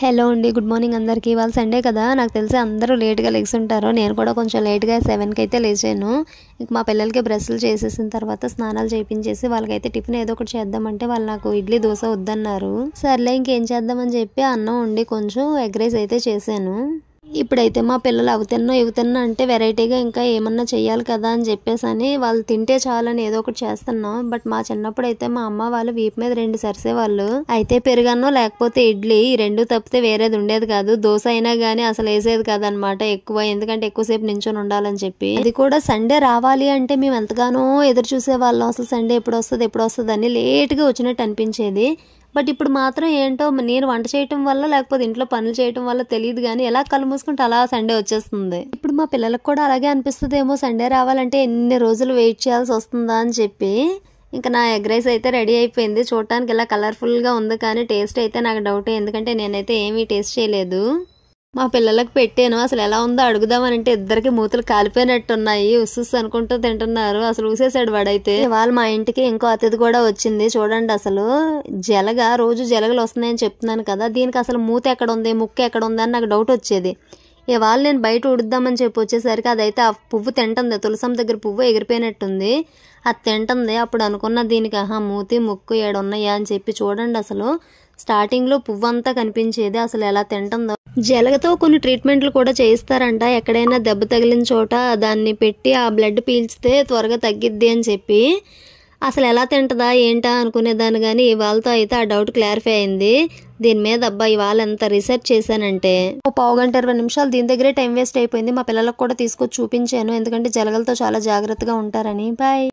Hello అండి, good morning అందరికీ. ఇవాళ సండే కదా, నాకు తెలిసి అందరూ లేట్గా లెగుసుంటారు. నేను కూడా కొంచెం లేట్గా 7కి అయితే లేచాను. ఇంక మా పిల్లలకి బ్రష్లు చేసేసిన తర్వాత స్నానాలు చేయించేసి వాళ్ళకైతే టిఫిన్ ఏదో ఒకటి చేద్దామంటే వాళ్ళు నాకు ఇడ్లీ దోశ వద్దన్నారు. సర్లే ఇంకేం చేద్దామని చెప్పి అన్నం వండి కొంచెం ఎగ్ రైస్ అయితే చేశాను. ఇప్పుడైతే మా పిల్లలు అవి తిన్నా అంటే వెరైటీగా ఇంకా ఏమన్నా చెయ్యాలి కదా అని చెప్పేసి అని వాళ్ళు తింటే చాలని ఏదో ఒకటి చేస్తున్నాం. బట్ మా చిన్నప్పుడు అయితే మా అమ్మ వాళ్ళు వీపు మీద 2 సరిసేవాళ్ళు. అయితే పెరుగన్నో లేకపోతే ఇడ్లీ, ఈ 2 తప్పితే వేరేది ఉండేది కాదు. దోశ అయినా గానీ అసలు వేసేది కాదనమాట ఎక్కువ, ఎందుకంటే ఎక్కువసేపు నించొని ఉండాలని చెప్పి. అది కూడా సండే రావాలి అంటే మేము ఎంతగానో ఎదురు చూసే వాళ్ళం. అసలు సండే ఎప్పుడు వస్తుంది అని లేట్గా వచ్చినట్టు అనిపించేది. బట్ ఇప్పుడు మాత్రం ఏంటో నేను వంట చేయటం వల్ల లేకపోతే ఇంట్లో పనులు చేయటం వల్ల తెలియదు కానీ ఎలా కళ్ళు మూసుకుంటే అలా సండే వచ్చేస్తుంది. ఇప్పుడు మా పిల్లలకు కూడా అలాగే అనిపిస్తుందేమో, సండే రావాలంటే ఎన్ని రోజులు వెయిట్ చేయాల్సి వస్తుందా అని చెప్పి. ఇంకా నా ఎగ్ రైస్ అయితే రెడీ అయిపోయింది. చూడటానికి ఇలా కలర్ఫుల్గా ఉంది కానీ టేస్ట్ అయితే నాకు డౌటే, ఎందుకంటే నేనైతే ఏమీ టేస్ట్ చేయలేదు. మా పిల్లలకు పెట్టాను, అసలు ఎలా ఉందో అడుగుదామనంటే ఇద్దరికి మూతులు కాలిపోయినట్టున్నాయి. ఉస్సుస్ అనుకుంటూ తింటున్నారు. అసలు ఊసేసాడు వాడైతే. ఇవాళ మా ఇంటికి ఇంకో అతిథి కూడా వచ్చింది. చూడండి, అసలు రోజు జలగలు వస్తున్నాయని చెప్తున్నాను కదా, దీనికి అసలు మూత ఎక్కడ ఉంది, ముక్కు ఎక్కడ ఉంది అని నాకు డౌట్ వచ్చేది. ఇవాళ నేను బయట ఉడుద్దామని చెప్పి వచ్చేసరికి అదైతే ఆ పువ్వు తింటుంది. తులసం దగ్గర పువ్వు ఎగిరిపోయినట్టుంది, అది తింటుంది. అప్పుడు అనుకున్న దీనికి మూతి ముక్కు ఏడున్నాయా అని చెప్పి. చూడండి, అసలు స్టార్టింగ్లో పువ్వు అంతా కనిపించేది, అసలు ఎలా తింటుందో. జలగతో కొన్ని ట్రీట్మెంట్లు కూడా చేయిస్తారంట. ఎక్కడైనా దెబ్బ తగిలిన చోట దాన్ని పెట్టి ఆ బ్లడ్ పీల్చితే త్వరగా తగ్గిద్ది అని చెప్పి. అసలు ఎలా తింటుందా ఏంటా అనుకునేదాన్ని, కానీ ఇవాళతో అయితే ఆ డౌట్ క్లారిఫై అయింది. దీని మీద ఇవాళ ఎంత రీసెర్చ్ చేశానంటే 1 గంట 20 నిమిషాలు దీని దగ్గరే టైం వేస్ట్ అయిపోయింది. మా పిల్లలకు కూడా తీసుకొచ్చి చూపించాను, ఎందుకంటే జలగలతో చాలా జాగ్రత్తగా ఉంటారని. బాయ్.